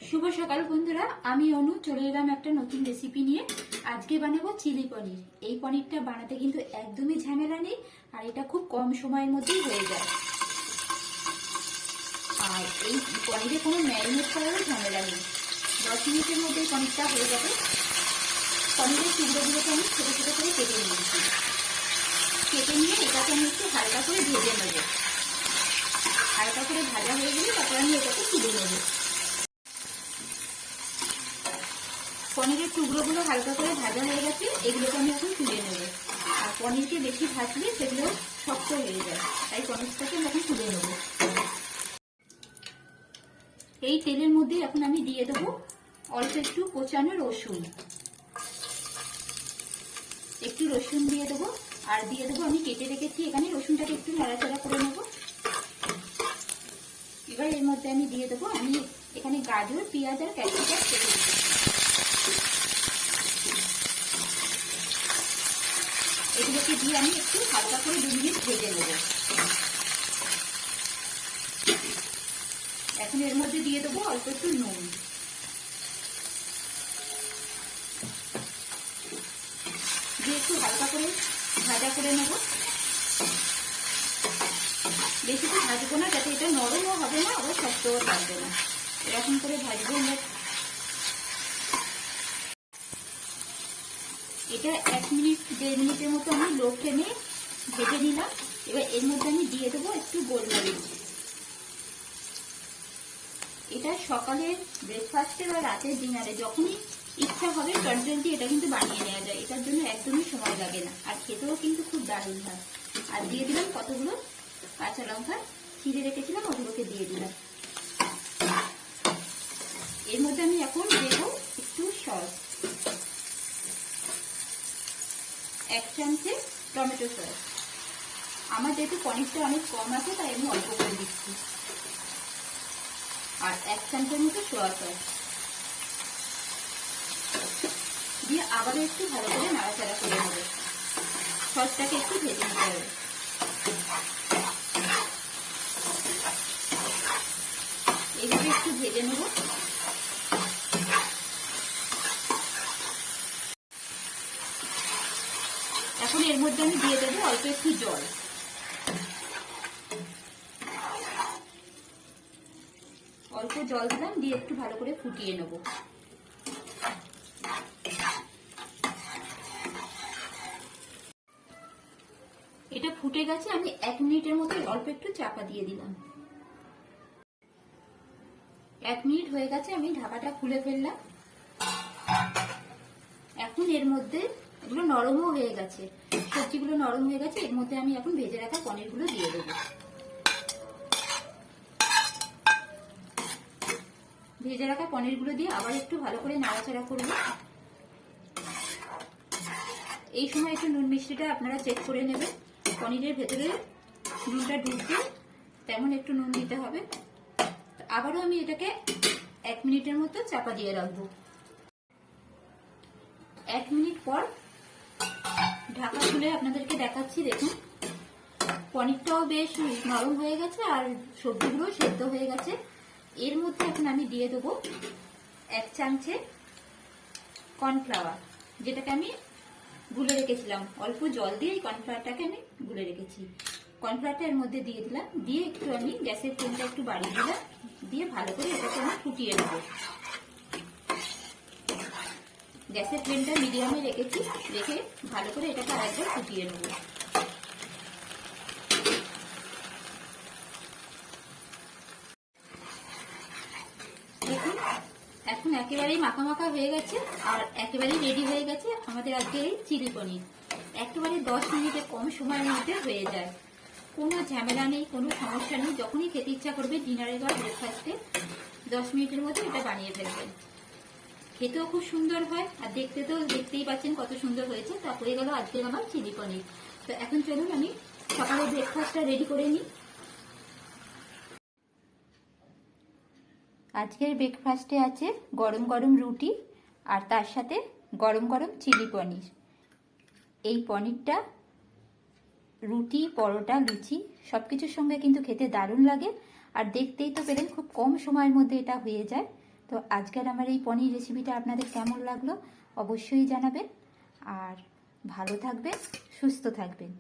শুভ সকাল বন্ধুরা, আমি অনু চলে এলাম একটা নতুন রেসিপি নিয়ে। আজকে বানাবো চিলি পনির। এই পনিরটা বানাতে কিন্তু একদমই ঝামেলা নেই, আর এটা খুব কম সময়ের মধ্যেই হয়ে যায়। আর এই পনিরে কোনো ম্যারিনেট করারও ঝামেলা নেই। 10 মিনিটের মধ্যে এই পনিরটা হয়ে যাবে। পনিরের টুকরোগুলোকে আমি ছোটো ছোটো করে কেটে নিয়েছি। কেটে নিয়ে এটাকে আমি একটু হালকা করে ভেজে নেব। হালকা করে ভাজা হয়ে গেলে তারপর আমি এটাকে তুলে নেব। পনিরের টুকরোগুলো হালকা করে ভাজা হয়ে গেছে, এগুলোকে আমি এখন তুলে নেব। আর পনিরকে বেশি ভাজলে সেগুলো শক্ত হয়ে যায়, তাই পনিরটাকে আমি এখন তুলে নেব। এই তেলের মধ্যে এখন আমি দিয়ে দেবো অল্প একটু কোচানো রসুন। একটু রসুন দিয়ে দেবো, আর দিয়ে দেবো আমি কেটে রেখেছি এখানে। রসুনটাকে একটু নাড়াচাড়া করে নেব। এবার এর মধ্যে আমি দিয়ে দেবো আমি এখানে গাজর, পেঁয়াজ আর ক্যাপসিকাম কেটে রেখেছি। এগুলোকে দিয়ে আমি একটু হালকা করে 2 মিনিট ভেজে নেব। এখন এর মধ্যে দিয়ে দেবো অল্প একটু নুন। দিয়ে একটু হালকা করে ভাজা করে নেব। বেশি তো ভাজবো না, যাতে এটা নরমও হবে না আবার শক্তও থাকবে না। এরকম করে ভাজবো আমরা। এটা 1 মিনিট 1.5 মিনিটের মতো আমি লো ফ্লেমে ভেজে নিলাম। এবার এর মধ্যে আমি দিয়ে দেবো একটু গোলমরিচ। এটা সকালের ব্রেকফাস্টে বা রাতের ডিনারে যখনই ইচ্ছা হবে চটজলদি এটা কিন্তু বানিয়ে নেওয়া যায়। এটার জন্য একদমই সময় লাগে না, আর খেতেও কিন্তু খুব দারুণ হয়। আর দিয়ে দিলাম কতগুলো কাঁচা লঙ্কা ছিঁড়ে রেখেছিলাম, ওগুলোকে দিয়ে দিলাম। এর মধ্যে আমি এখন দেবো একটু সস, 1 চামচে টমেটো সস। আমার যেহেতু পনিরটা অনেক কম আছে তাই আমি অল্প করে দিচ্ছি। আর 1 চামচের মতো সোয়া সস দিয়ে আবারও একটু ভালো করে নাড়াচাড়া করে নেব। সসটাকে একটু ভেজে নিতে হবে। এইভাবে একটু ভেজে নেব। এখন এর মধ্যে আমি দিয়ে দেবো অল্প একটু জল। অল্প জল দিলাম, দিয়ে একটু ভালো করে ফুটিয়ে নেব। এটা ফুটে গেছে, আমি 1 মিনিটের মতো অল্প একটু চাপা দিয়ে দিলাম। 1 মিনিট হয়ে গেছে, আমি ঢাকাটা খুলে ফেললাম। এখন এর মধ্যে এগুলো নরমও হয়ে গেছে, সবজিগুলো নরম হয়ে গেছে। এর মধ্যে আমি এখন ভেজে রাখা পনিরগুলো দিয়ে দেবো। ভেজে রাখা পনিরগুলো দিয়ে আবার একটু ভালো করে নাড়াচাড়া করব। এই সময় একটু নুন মিষ্টিটা আপনারা চেক করে নেবেন। পনিরের ভেতরে নুনটা ঢুকবে তেমন একটু নুন দিতে হবে। আবারও আমি এটাকে 1 মিনিটের মতো চাপা দিয়ে রাখবো। 1 মিনিট পর ঢাকা খুলে আপনাদেরকে দেখাচ্ছি। দেখুন পনিরটাও বেশ নরম হয়ে গেছে, আর সবজিগুলো সেদ্ধ হয়ে গেছে। এর মধ্যে এখন আমি দিয়ে দেবো 1 চামচে কর্নফ্লাওয়ার, যেটাকে আমি গুলে রেখেছিলাম। অল্প জল দিয়ে এই কর্নফ্লাওয়ারটাকে আমি গুলে রেখেছি। কর্নফ্লাওয়ারটা এর মধ্যে দিয়ে দিলাম। দিয়ে একটু আমি গ্যাসের ফ্লেমটা একটু বাড়িয়ে দিলাম। দিয়ে ভালো করে এটাকে আমি ফুটিয়ে নেব। গ্যাসের ফ্লেমটা মিডিয়ামে রেখেছি, রেখে ভালো করে এটাকে আরেকবার ফুটিয়ে নেব। দেখুন এখন একেবারেই মাখা মাখা হয়ে গেছে, আর একেবারেই রেডি হয়ে গেছে আমাদের আজকে এই চিলি পনির। একেবারে 10 মিনিটের কম সময়ের মধ্যে হয়ে যায়। কোনো ঝামেলা নেই, কোনো সমস্যা নেই। যখনই খেতে ইচ্ছা করবে ডিনারে বা ব্রেকফাস্টে 10 মিনিটের মধ্যে এটা বানিয়ে ফেলবেন। খেতেও খুব সুন্দর হয়, আর দেখতে তো দেখতেই পাচ্ছেন কত সুন্দর হয়েছে। তা হয়ে গেল আজকের আমার চিলি পনির। তো এখন চলুন আমি সকালে ব্রেকফাস্টটা রেডি করে নিই। আজকের ব্রেকফাস্টে আছে গরম গরম রুটি, আর তার সাথে গরম গরম চিলি পনির। এই পনিরটা রুটি, পরোটা, লুচি সব কিছুর সঙ্গে কিন্তু খেতে দারুণ লাগে। আর দেখতেই তো পেলেন খুব কম সময়ের মধ্যে এটা হয়ে যায়। তো আজকের আমার এই পনির রেসিপিটা আপনাদের কেমন লাগলো অবশ্যই জানাবেন, আর ভালো থাকবেন, সুস্থ থাকবেন।